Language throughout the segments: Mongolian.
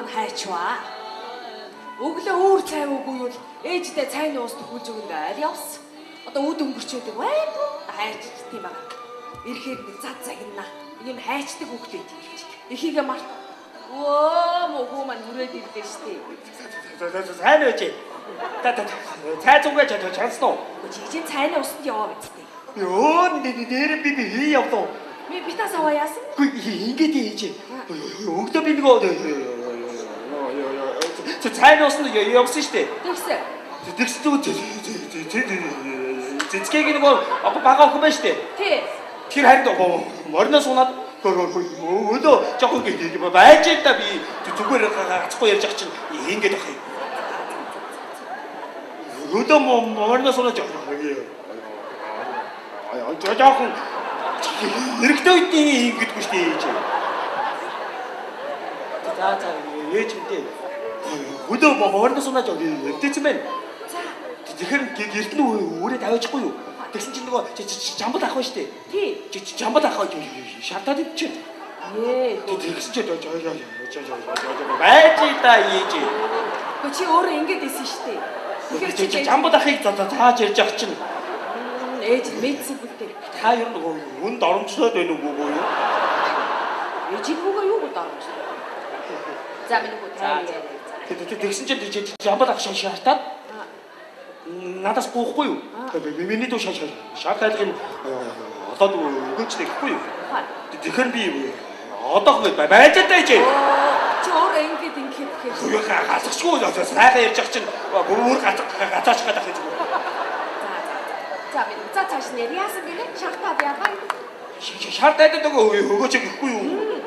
маань хайчваа. Өглөө өөр цай өгөө юу ээжтэй цайны уус төгүүлж өгөнд аль явсан. Одоо үд өнгөрчөөдөг байхгүй хайч тийм байгаа. Ирэхээр нэг зад загнаа. Ийм хайчдаг хүүхдээ тийж. Эхийгээ март. Өө мөхөө маань хүрээд ирлээ штий. Сайн байж. Цай зүгээ чансан уу? Жижиг цайны усанд яваа бидтэй. Ёо нэр би хий явдаа. Би битас аваа яасан? Үгүй ингэж ээж. Өглөө би нэг цайны усанд явсан штий. Тэгсэн. Тэгсэн цэцгийг нэг бага охин байна штий. Тий. Тэр харин морноос унаад өлөө жоохон байж л да би зүгээр гацхгүй ярьж байгаа чинь ингэж байх юм. Өлөө морноос унаад жоохон хэрэгтэй үедээ ингэдэггүй шүү дээ ээж. За ээж мэдээ. Өлөө морноос унаад өвдөцсөн байна. Тэгэхээр гэрт нь өөрөө тавьчихгүй юу? Тэгсэн чинь нөгөө жамбал ах байна шүү дээ. Тий. Жамбал ах шалтаад идчихэ. Ээ. Тэгсэн чинь байж та ээж. Чи өөрөө ингэж исэн шүү дээ. Тэгэхээр чи жамбал ахыг зааж ярьж ах чинь ээж мэдсэн бүлтэй. Та юу нөгөө хүнд оромжлоод байна уу юу? Ээж нүгөө юу гэдэг оромжлоо? За минь нөгөө таа. Тэгсэн чинь жамбал ах шаартаад надаас гоохгүй юу? Миний дуу шаардлагыг юм одоо өгөөч гэхгүй юу? Тэгэхээр би одоо байж таа ээж. Чи өөрөө ингэж гэхээр гацчихгүй сайхан ярьж ах чинь бүр гацаач гадах юм. За би цааш нэр яасан гэлээ шартаад яагаа. Шартаад өгөөч гэхгүй юу?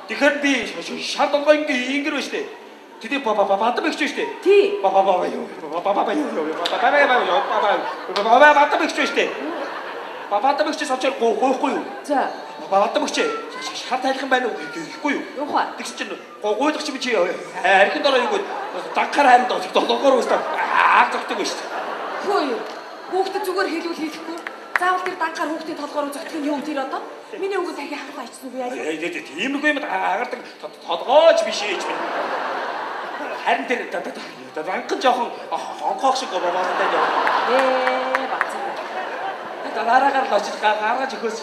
Тэгэхээр би шарт онгоо ингэр байна шүү дээ. Тэдний баатар бэгч шүү дээ. Тий. Баатар бэгч шүү дээ. Баатар бэгч савчаар гоохгүй юу? За. Баатар бэгч шарт тайлах юм байна уу гэхгүй юу? Юуха. Тэгс чинь гойдох чи би чи архинд ороо юу дагхаар харин долоогоор өстө зогтдог байна шүү дээ. Хөө юу. Хүүхдэд зүгээр хэлүүл хийхгүй. Заавал тэр дагхаар хүүхдийн толгоор зогтох нь юу тэр одоо? Миний өнгө дахин хавах айцсан уу яа? Тиймэрхүү юм агардаг толгооч биш ээж минь. Харин тэр ранхан жоохон онхоох шиг болоотой яа. Бацаа. Дараагаар л очиж гаргаж өгөөс.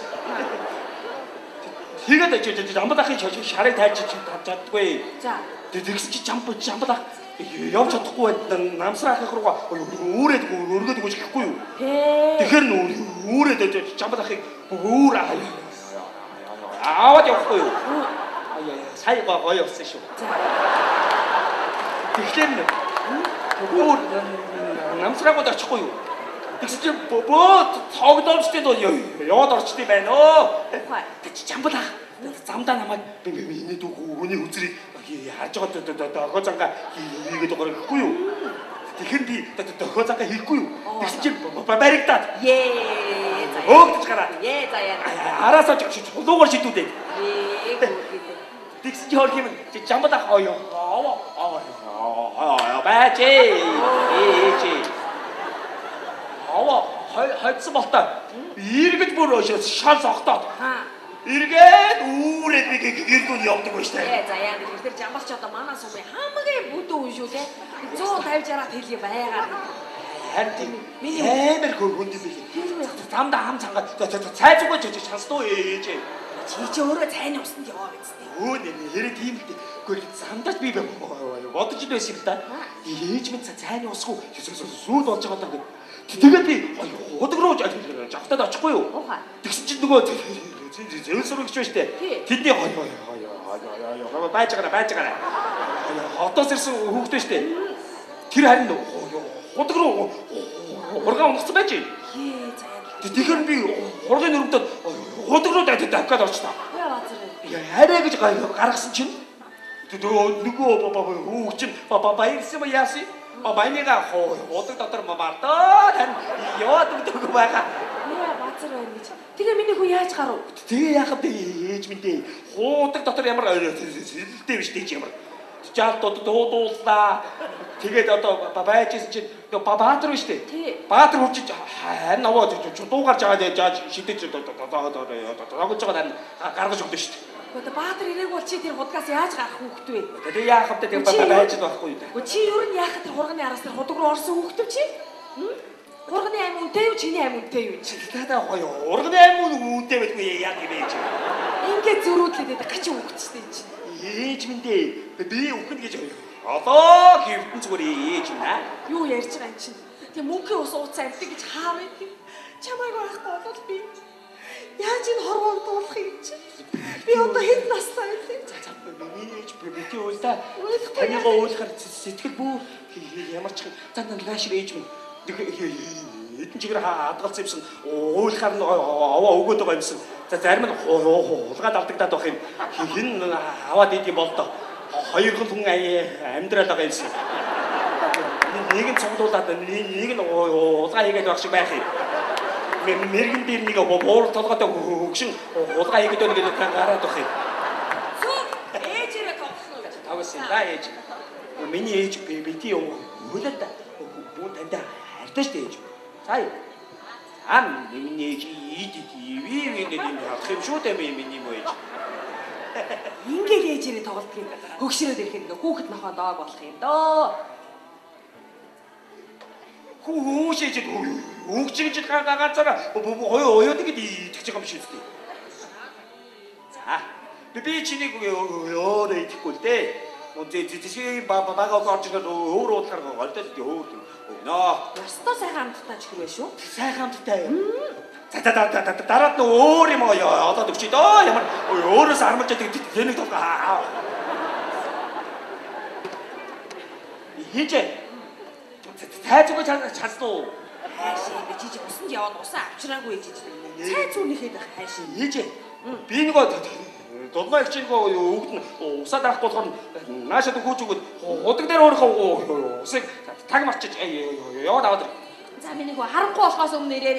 Тэгээд жамбал ахын шарыг тайлж чаддаггүй. За. Тэгсэн чи жамбал ах явж чадахгүй намсраа ахих руугаа өөрөөд өргөд өгч гэхгүй юу? Тэгэхээр өөрөөд жамбал ахыг өөр аваад явахгүй юу? Сая гоё явсан шүү. Тэгэхээр өөр намсраагууд очихгүй юу? Тэгсэн чи бөө цогдолчтой яваад орчтой байна оо. Тэг чи жамбал ах замдаа намайг миний дүү хүний үзрийг харж байгаа дохоо занга хийгээд байгаа гэхгүй юу? Тэгэхээр би дохоо занга хийхгүй юу? Тэгсэн чи баригдаад. Өөгдөж гараад. За яа. Араасаа чулуугаар шидүүлээ. Тэгсэн чи хор юм жамбал ах оё. Баач ээж. Хайцсан болтой. Иргэд бүр шал согтоод. Иргэд үүрээд би гэрдүүн явдаг байж таа. За яа гэвэл тэр жамбалч одоо манай сумын хамгийн бүдүүн хүн шүү те. 150-60-аад хэлий байгаад. Харин миний амар хүнд юм билээ. Замдаа хам цангаад цай зүгэж чансан уу ээж. Чи өөрөө цайны усанд яваа биз дээ. Өө нэрээ тийм л дээ. Гэхдээ замдаач би бодож л байсан юм да. Ээж минь цайны усгүй сүүл болж байгаа даа. Тэгээд би удаг руу жавтаад очихгүй юу? Тэгсэн чинь нөгөө зэвс рүү гэж байна штэ. Тэдний байж байгаа. Хотоос ирсэн хүүхдээ штэ. Тэр харин удаг руу ургаан унагцсан байж. Тэгэхээр би ургын өрөвдөд удаг руу давхад орчлоо. Хараа гэж гаргасан чинь нөгөө хүүг чинь баярсан ба яасан. Баяныгаа удаг дотор мартаа тань яваад өгдөг байгаа. Бацар байна гэж. Тэгээ миний хүн яаж гарав? Тэгээ яахад ээж минь хуудаг дотор ямар сэлэлтэй биш дээ ямар. Жаал дууллаа. Тэгээд одоо байжсэн чинь Баатар биш дээ. Баатар хурж харин аваа дуугарж байгаа яаж шидэж догож байгаа гаргаж өгдөө шүү дээ. Одоо Баатар ирээг бол чи тэр худгаас яаж гарах хүүхэд вэ? Тэгээ яах вэ? Тэгээ байж байхгүй юу? Чи юу н яах тэр хурганы араас тэр худаг руу орсон хүүхэд чи? Хурганы аим үнтэй юу чиний аим үнтэй юу чи? Тата гоё. Урганы аим үнтэй байдгүй яа гэвэ чи. Ингээд зөрүүдлээд гачин хүүхэдчтэй чи. Ээж минь дээ. Би үхэн гэж одоо хэвтэн зүгээр ээж минь аа. Юу ярьж байгаа юм чинь? Тэг мөнхийн ус ууц амтдаг гэж хаарах юм. Чамайг байхгүй бол би яаж энэ хорвоо дуулах юм чи? Би одоо хэд настай вэ? За миний ээж бити уул да. Танийгаа уулахаар сэтгэл бүү ямар ч зан нааш ээж минь. Эдэн чигээр хадгалсан юмсан уулахаар нь аваа өгөөд байгаа юмсан. За зарим нь хулгаад алдагдаад байх юм. Хин аваад идэм бол доо. Хоёр хүн амьдрал байгаа юмсан. Нэг нь цуглуулад нэг нь улгаа хийгээд байх шиг байх юм. Мэргэн дээр нэг буур толгойтой хөгшин улгаа хийгээд байна гэдэг гараад байх юм. Ээжээрээ тоглоно гэж. Тавсан да ээж. Миний ээж бити юм. Хөлөөд бүүн тандаа хайртай шүү дээ ээж. За миний ээж ивээ гэдэг авах юм шүү дээ миний мөө ээж. Ингээд ээжээрээ тоглолтыг хөгшрөөд ирэхэд ингээ хүүхэд нохоо доог болох юм доо. Хүүшээж өгчиж ганцаараа оёод ингэж идэх байгаа юм шиг үстэй. За би чинийг өөрөө идэхгүй л дээ. Зэзээ бага орж ирээд өөр уудлахаар голдоод өөр нөө. Ястаа сайхан амттай ч хэрвээ шүү. Сайхан амттай юм. За дараад нь өөр юм олоод өгчээ дөө. Ямар өөрөөс армалж яадаг тэнийг толгоо. Хийжээ. Цайцгүй чадсан уу? Хайшаа би жижиг усанд яваад усаа авчраагүй жижиг. Цайц үнэхээр хайшаа. Хийжээ. Би нөгөө дулгаа их чингөө өгд нь усаа дарахгүй болохоор наашаад хөөж өгöd худаг дээр өөрөө усыг таг марчиж яваад аваад. За миний хөө харахгүй болохоос өмнө ирээ.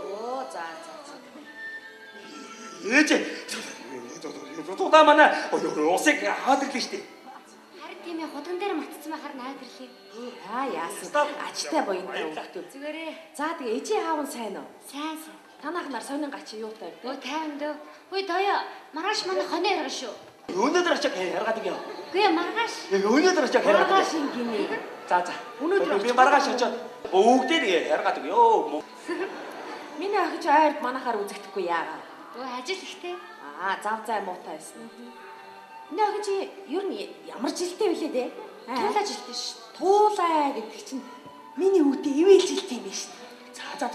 Оо за. Ээжээ. Тудаа манай усыг аваад ирлээ штэ. Харин тийм ээ худган дээр матцсан байхаар найд ирлээ. Яасан. Ачтай буянтай өгдөв. Зүгээрээ. За тэгээ ээжийн аав нь сайн уу? Сайн. Танах нар сонин гач юутай вэ? Өө тайван дөө. Хөөе тоё. Маргааш манай хоноо яргана шүү. Өнөөдөр очиж харгаад юм. Үгүй маргааш. Өнөөдөр очиж харгаад. Маргааш ингэний. За. Өнөөдөр би маргааш очиод бүгдээ харгаад өгөө. Миний охиж ойрд манахаар үзэгдэхгүй яагаа. Өө ажил ихтэй. Зав зай муутай байсан. Миний охиж ер нь ямар жилтэй вүлээ дээ? Туулаа жилтэй шүү. Туулаа гэдэг чинь миний үүдээ ивэл жилтэй юм байна шүү. За.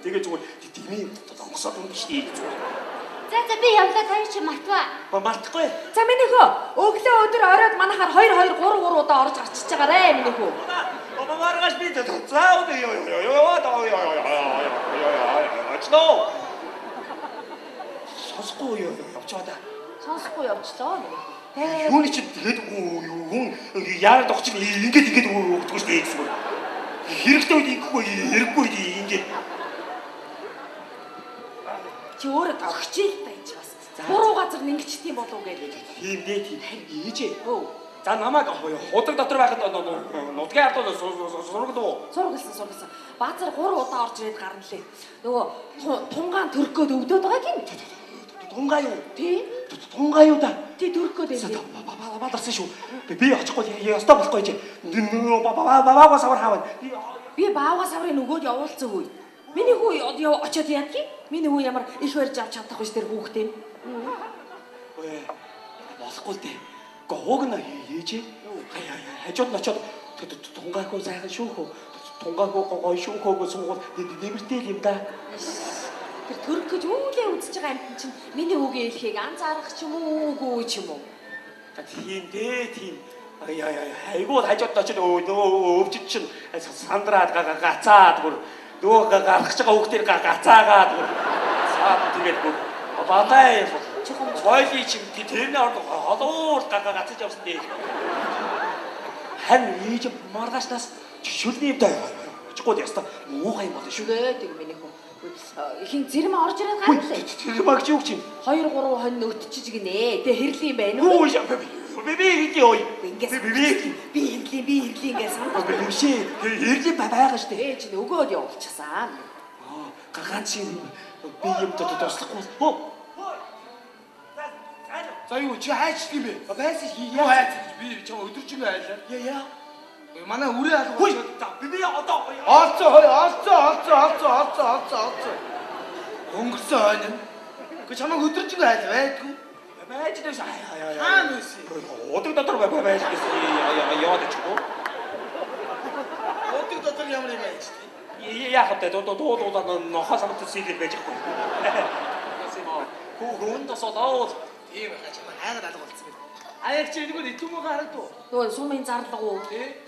Тэгээ зүгээр димий онгосоод юм биш дээ зүгээр. За би явлаа тань чи мартваа. Мартахгүй. За миний хөө өглөө өдөр оройд манахаар 2 3 удаа орж гарчиж байгаарэ миний хөө. Маргааш би заавал очноо. Сонсохгүй явчаа да. Сонсохгүй явчлаа. Юуны чи тэгээд хүн яарад огч ингээд өгдөггүй шүү дээ зүгээр. Хэрэгтэй үед ингэхгүй хэрэггүй ингээд. Чи өөрөө тогч ил байж бас. Буруу газар нэгчт юм болов уу гэдэг. Тийм дээ тийм. Ээжээ. За намайг худаг дотор байхад нутгийн ард сургал. Сургалсан. Баазар 3 удаа орж ирээд гарна лээ. Нөгөө тунгаан төрөхөд өвдөд байгаа юм. Тунгаа юу? Тий. Тунгаа юу да? Тий төрөхөд байлээ. Бадарсан шүү. Би очихгүй ястаа болохгүй чи. Бабаа савар хаваа. Би баавга саврын нөгөөд явуулсан хүү. Миний хүү очиод яадаг юм? Миний хүү ямар их барьж авч чадахгүй ш тэр хүүхдээ. Болохгүй дээ. Гоог нь ээжээ. Хажууд нь очиод тунгаагүй сайхан шүүхөө. Тунгаагүй гоё шүүхөөг суугаад нэмэртэй юм да. Тэр төрөх гэж үүлээ үзэж байгаа амт чинь миний хүүгийн илхийг анзаарах ч юм уу үгүй ч юм уу. Тийм дээ тийм. Айгуу хажууд очиод нөгөө өвчт чинь сандраад гацаад бүр нөгөө гарах гэж байгаа хүүхдээр гацаагаад бүр тэгээд бүр бадай Хойлий чим тэрний орд холуур гацаж явсан дээ. Харин ээж маргааснаас шүлний юм даа. Чиггүй яста муухай юм болно шүү. Гэдэг миний хөө. Хин зэрэм орж ирээд гаргалаа. Тэр багч юу ч юм. 2 3 хонь өтчихөж гинэ. Тэгээ хэрлийн байна уу? уу? Би хийдий ой. Би хэрлийн гэж санаа. Бишээ. Хэрлийн байгаа штэ. Ээж нь өгөөд явуулчихсан. Ганц юм би юм туслахгүй. За юу чи хайч тийм бэ? Байсан Юу хайч? Би чам өдөржингөө айлаа. яа. Манай үрээ алга Хөөе. болчиход За би одоо олцоо. Өнгөрсөн хойно. Гэхдээ чамайг өдөржингөө айлаа байдгүй. байж дэс Хаана байсан? Удаг дотор байж дэс яваад ичгүй. Удаг дотор ямар юм байж тий? Яах вэ? Дуудаад нохоо самт сэлэл байж байхгүй. Хүн тосоо Тийм баха чамайг хайгаад алга болцсон бэ. аяг чи нэг нь түмэг харагдав. Нөгөө сумын зарлага уу?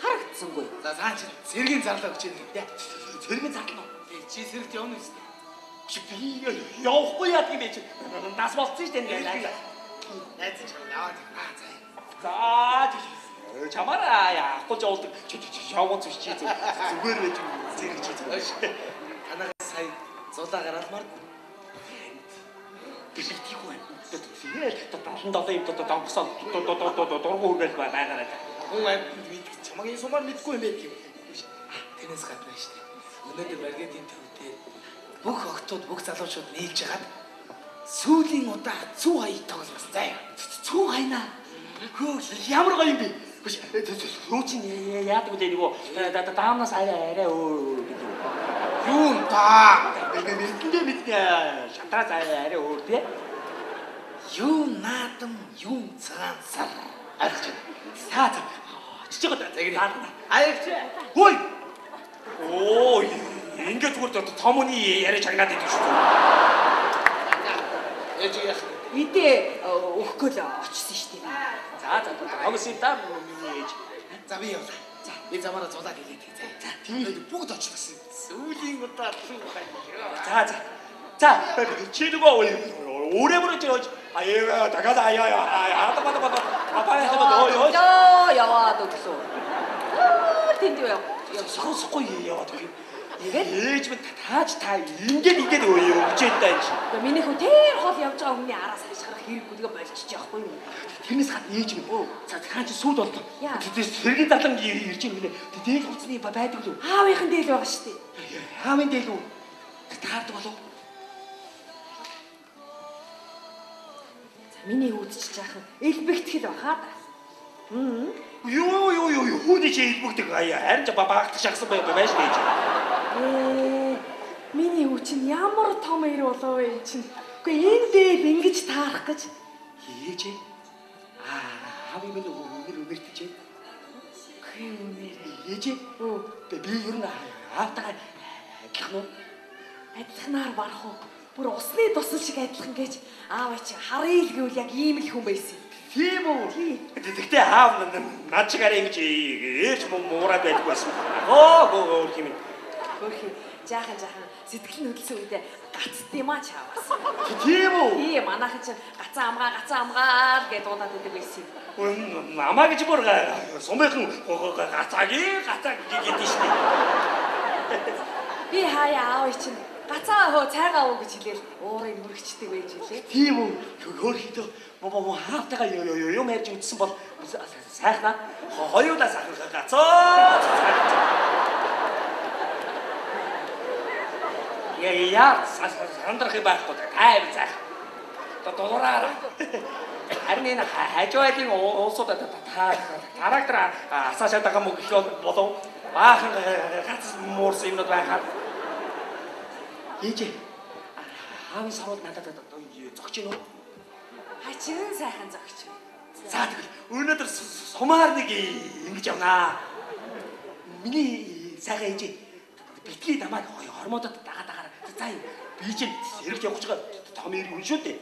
Харагдсангүй. За цаа чи сэргийн зарлаа өгч юм дээ. Цэргийн зарлаа. Чи сэрэгт явна үст. Чи би явахгүй яа гэм бэ чи. Нас болцсон шүү дээ. Найз чинь яваад За чамаараа яахгүй жуулдаг. Явгон зүч чи зүгээр байж зэрэг чи зүгээр. танаас сая зулаа гараад мар. Бишигтийгүй байна. Тэгээд 77 юм давхсан дургу хүргээл байгаарай. Хүн амьд чамагийн сумаар мэдгүй юм байт юм. Тэрнээс гадна шүү дээ. Өнөөдөр баргетийн төвдөө бүх охтууд бүх залуучууд нийлж хагаад сүүлийн удаа цүү хай тоглосон заяа. Цүү хайнаа. Хөө ямар гоё юм бэ? Хөө чи яадаг вэ нөгөө даамнаас арай өөр гэдэг. Юу та? Мэдээ шатраа арай өөр тий. Юу наадам, юу цагаан сар. Арч. За чичиг одоо загнаа. Аягч. Хөөе. Оо ингээд зүгээр томны яриа чагнаад идэв шүү дээ. Ээж яах. Идээ өгөхгүй л очсон шүү дээ. За хогсоо та миний ээж. За би явлаа. За би замаараа зулаад хэлээд. За тийм бүгд очихсон. Сүүлийн удаа цүү хай. За чи нөгөө өөрөө мөрөж аяа дагаад аяа апаа Яваад өглөө. Тэнд юу яв? сонсохгүй яваад өгье. Ээж минь тааж та ингээд өгчээд таа чи. Миний хүн тэр хол явж байгаа хүний араас хашгирах хэрэггүй тэгээ болчих яахгүй юу? Тэрнээс гадна ээж минь за хаан чи сүйд болдоо. Тэгээд сэргийн залан ирж юм гэлээ. Дээл хуцны байдаг лүү. Аавынхан дээл байгаа шүү дээ. Хаавын дээл үү? Таардаг болов. Миний үүдчиж яахан элбэгтгэл бахаа да. Юу хүүний чи илбэгдэг харин ч багтах шахсан байж байж. Миний үүд чинь ямар том ир болов вэ чинь. Үгүй энэ дээл ингэж таарах гэж. Ээж аав юм өнөртөж. Үгүй үнээр. Ээж би ер нь аавтайгаа адилхан уу? Адилханаар барах уу? Бүр усны тусал шиг адилхан гэж аав чи харъя л гэвэл яг ийм л хүн байсан. Тийм үү? Тэгтээ аав над шиг арай ингэж ээж муураад байдаг байсан. Өөр юм. Хөөе жаахан сэтгэл нь хөдөлсөн үедээ гацд юм а чаавас. Тийм үү? Тийм манайхан чи гацаа амгаа гэж дуудаад байдаг байсан. Намаа гэж бүр сумынхан гацааг гэдэг шүү дээ. Би хаяа аав чинь гацаа хөө цайгаа уу гэж хэлээл уурыг мөрөгчдөг байж илээ. Тийм үү? Хөөхөдөө хаалтайгаа юм ярьж үтсэн бол сайхнаа хоёулаа сайхан гацаа. Яа сандрах юм байхгүй тайв заах. Доллараар. Харин энэ хажуугийн улсуудад характер асаашаад байгаа мөн гэх болов. Баахан гац муурсан юмнууд байхаар. Ээж аавын сарууд надад зогч гинөө. Хачин сайхан зогч. За тэгэл өнөөдөр сумаар нэг ингэж явнаа. Миний сайхан ээж битгий намайг хормодод дагаад за би чинь сэрэгт явах гэж байгаа том ирэх хүн шүү дээ.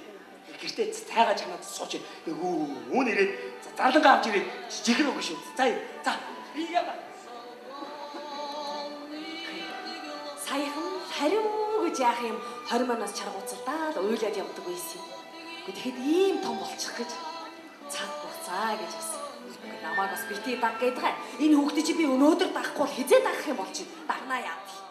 Гэртээ цайгаа чанаад сууч үүн ирээд зарлангаа авч ирээд жихэн өгнө шүү. За би яа. Саяхан харин гэж яах юм 20 манаас чаргууцалдаа л уйлаад явдаг байсан юм. Тэгэхэд ийм том болчих гэж цаг хугацаа гэж бас. Намайг бас битгий даг гэдэг. Энэ хүүхдээ чи би өнөөдөр дахгүй бол хизээ дагах юм бол чи дагнаа яа.